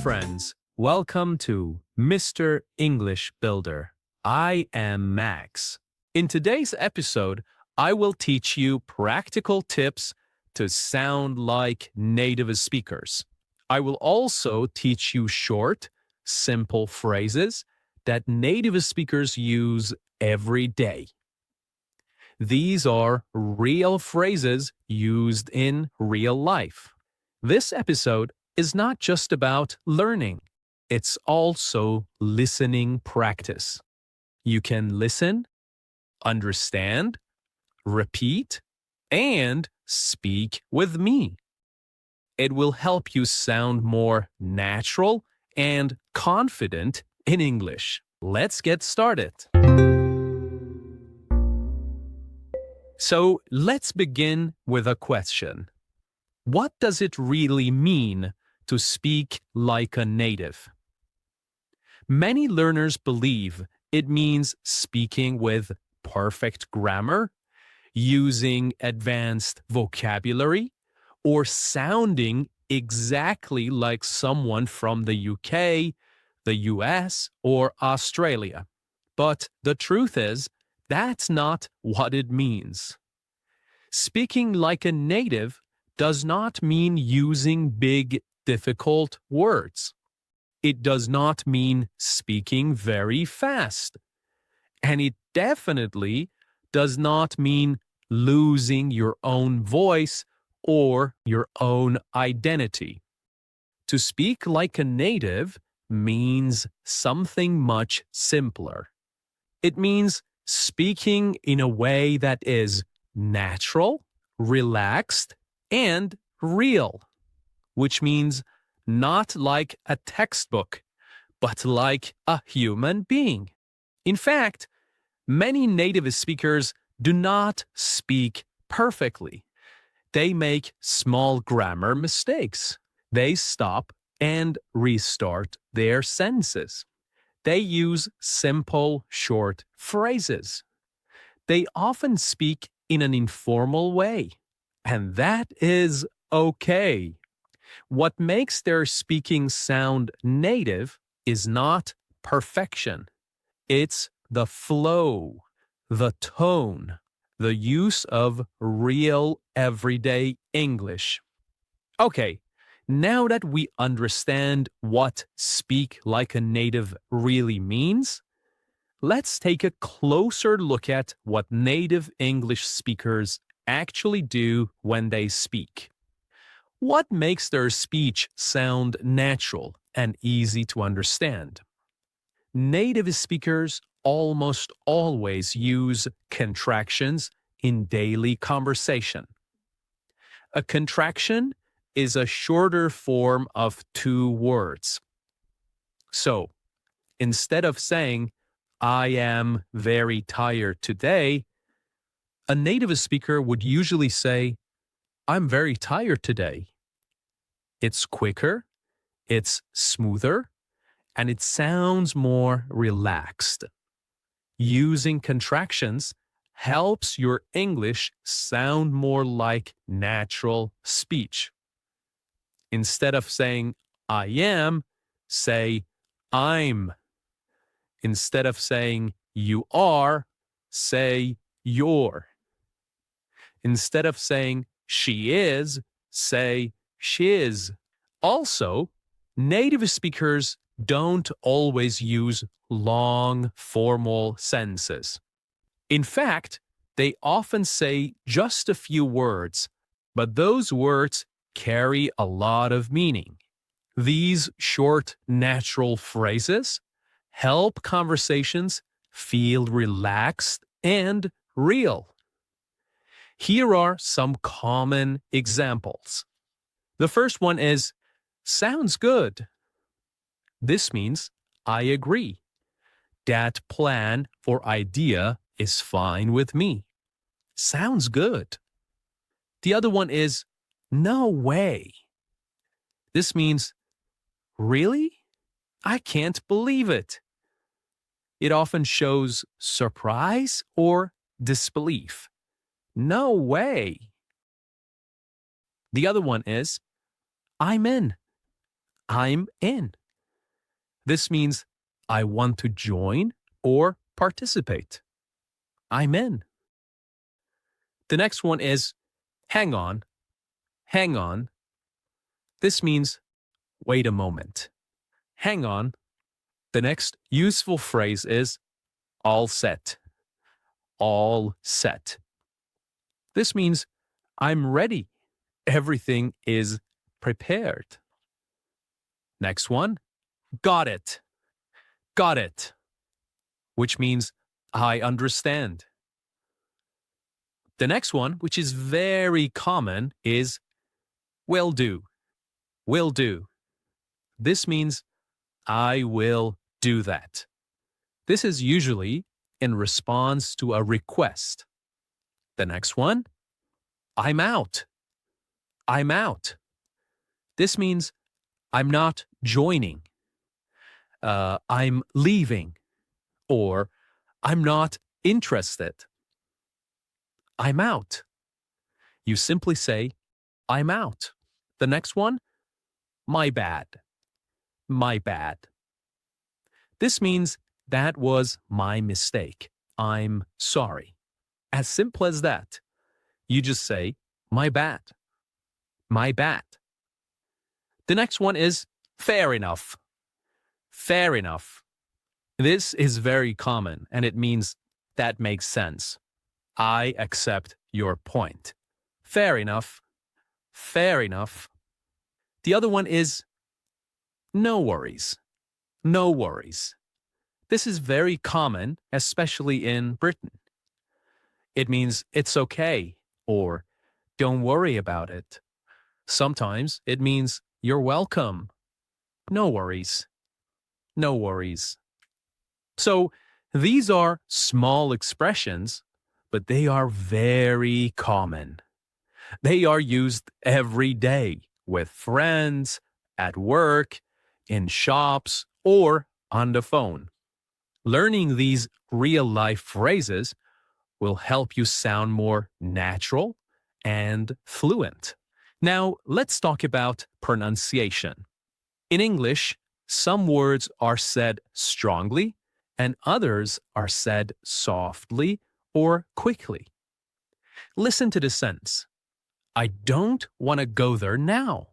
friends. Welcome to Mr. English Builder. I am Max. In today's episode, I will teach you practical tips to sound like native speakers. I will also teach you short, simple phrases that native speakers use every day. These are real phrases used in real life. This episode is not just about learning, it's also listening practice. You can listen, understand, repeat, and speak with me. It will help you sound more natural and confident in English. Let's get started. So let's begin with a question. What does it really mean to speak like a native? Many learners believe it means speaking with perfect grammar, using advanced vocabulary, or sounding exactly like someone from the UK, the US, or Australia. But the truth is, that's not what it means. Speaking like a native does not mean using big, difficult words. It does not mean speaking very fast. And it definitely does not mean losing your own voice or your own identity. To speak like a native means something much simpler. It means speaking in a way that is natural, relaxed, and real, which means not like a textbook, but like a human being. In fact, many native speakers do not speak perfectly. They make small grammar mistakes. They stop and restart their sentences. They use simple, short phrases. They often speak in an informal way, and that is okay. What makes their speaking sound native is not perfection. It's the flow, the tone, the use of real everyday English. Okay, now that we understand what speak like a native really means, let's take a closer look at what native English speakers actually do when they speak. What makes their speech sound natural and easy to understand? Native speakers almost always use contractions in daily conversation. A contraction is a shorter form of two words. So, instead of saying, I am very tired today, a native speaker would usually say, I'm very tired today. It's quicker, it's smoother, and it sounds more relaxed. Using contractions helps your English sound more like natural speech. Instead of saying, I am, say, I'm. Instead of saying, you are, say, you're. Instead of saying, she is, say, shiz. Also, native speakers don't always use long, formal sentences. In fact, they often say just a few words, but those words carry a lot of meaning. These short, natural phrases help conversations feel relaxed and real. Here are some common examples. The first one is, sounds good. This means, I agree. That plan or idea is fine with me. Sounds good. The other one is, no way. This means, really? I can't believe it. It often shows surprise or disbelief. No way. The other one is, I'm in. I'm in. This means I want to join or participate. I'm in. The next one is hang on, hang on. This means wait a moment. Hang on. The next useful phrase is all set. All set. This means I'm ready. Everything is prepared. Next one, got it. Got it. Which means I understand. The next one, which is very common, is will do. Will do. This means I will do that. This is usually in response to a request. The next one, I'm out. I'm out. This means I'm not joining. I'm leaving. Or I'm not interested. I'm out. You simply say, I'm out. The next one, my bad. My bad. This means that was my mistake. I'm sorry. As simple as that. You just say, my bad. My bad. The next one is fair enough. Fair enough. This is very common and it means that makes sense. I accept your point. Fair enough. Fair enough. The other one is no worries. No worries. This is very common, especially in Britain. It means it's okay or don't worry about it. Sometimes it means you're welcome. No worries. No worries. So these are small expressions, but they are very common. They are used every day with friends, at work, in shops, or on the phone. Learning these real-life phrases will help you sound more natural and fluent. Now, let's talk about pronunciation. In English, some words are said strongly and others are said softly or quickly. Listen to the sentence. I don't want to go there now.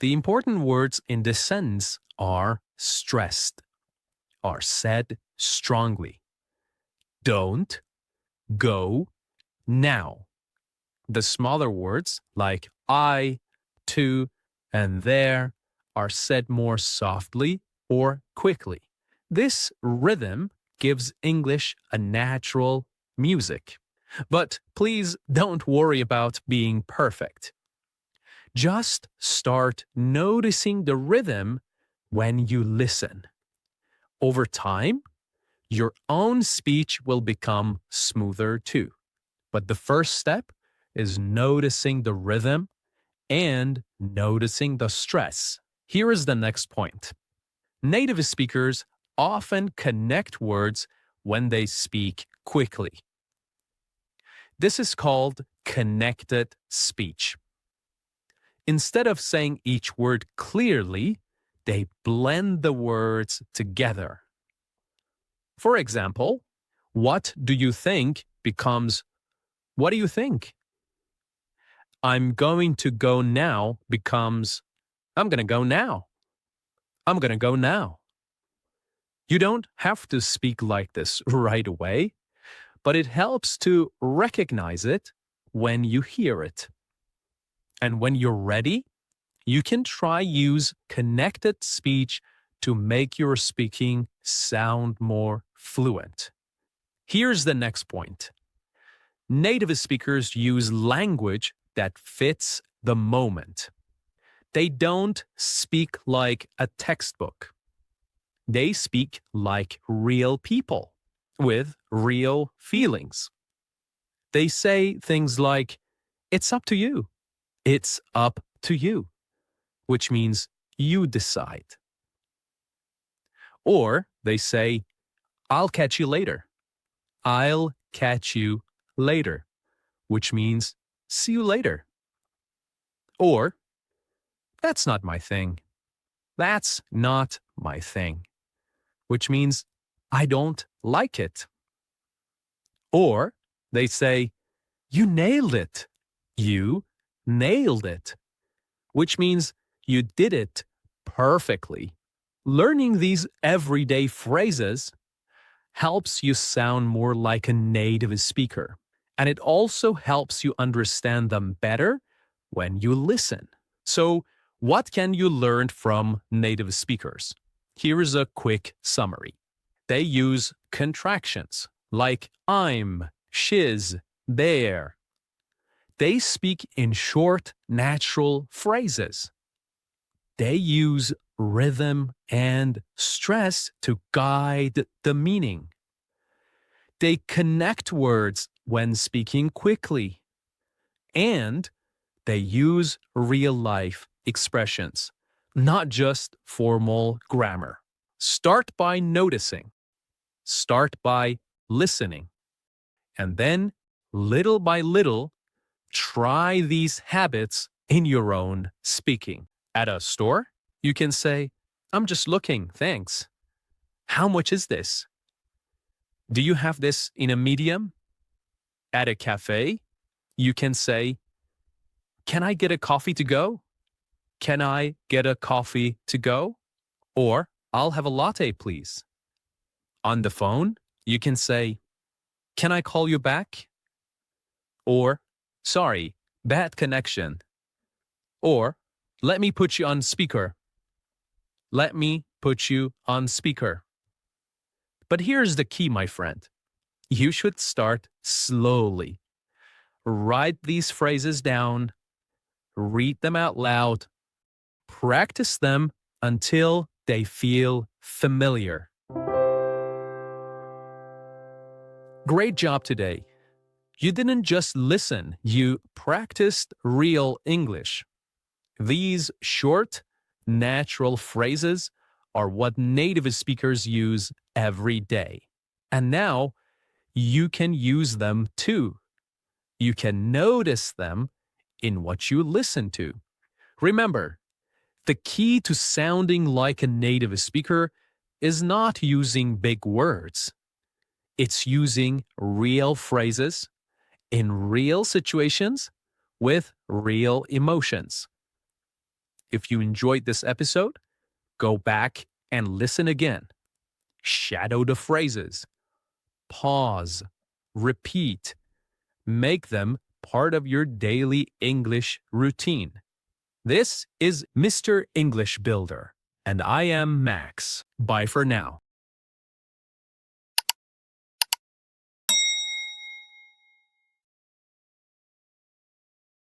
The important words in this sentence are stressed, are said strongly. Don't go now. The smaller words like I, to, and there are said more softly or quickly. This rhythm gives English a natural music. But please don't worry about being perfect. Just start noticing the rhythm when you listen. Over time, your own speech will become smoother too. But the first step is noticing the rhythm and noticing the stress. Here is the next point. Native speakers often connect words when they speak quickly. This is called connected speech. Instead of saying each word clearly, they blend the words together. For example, what do you think becomes what do you think? I'm going to go now becomes I'm going to go now. I'm going to go now. You don't have to speak like this right away, but it helps to recognize it when you hear it. And when you're ready, you can try use connected speech to make your speaking sound more fluent. Here's the next point. Native speakers use language that fits the moment. They don't speak like a textbook. They speak like real people with real feelings. They say things like, it's up to you. It's up to you, which means you decide. Or they say, I'll catch you later. I'll catch you later, which means see you later. Or, that's not my thing. That's not my thing, which means I don't like it. Or they say, you nailed it. You nailed it, which means you did it perfectly. Learning these everyday phrases helps you sound more like a native speaker, and it also helps you understand them better when you listen. So, what can you learn from native speakers? Here is a quick summary. They use contractions like I'm, shiz, there. They speak in short, natural phrases. They use rhythm and stress to guide the meaning. They connect words when speaking quickly. And they use real life expressions, not just formal grammar. Start by noticing. Start by listening. And then, little by little, try these habits in your own speaking. At a store, you can say, I'm just looking, thanks. How much is this? Do you have this in a medium? At a cafe, you can say, can I get a coffee to go? Can I get a coffee to go? Or, I'll have a latte, please. On the phone, you can say, can I call you back? Or, sorry, bad connection. Or, let me put you on speaker. Let me put you on speaker. But here's the key, my friend. You should start slowly. Write these phrases down, read them out loud, practice them until they feel familiar. Great job today. You didn't just listen, you practiced real English. These short, natural phrases are what native speakers use every day. And now you can use them too. You can notice them in what you listen to. Remember, the key to sounding like a native speaker is not using big words. It's using real phrases in real situations with real emotions. If you enjoyed this episode, go back and listen again. Shadow the phrases. Pause. Repeat. Make them part of your daily English routine. This is Mr. English Builder, and I am Max. Bye for now.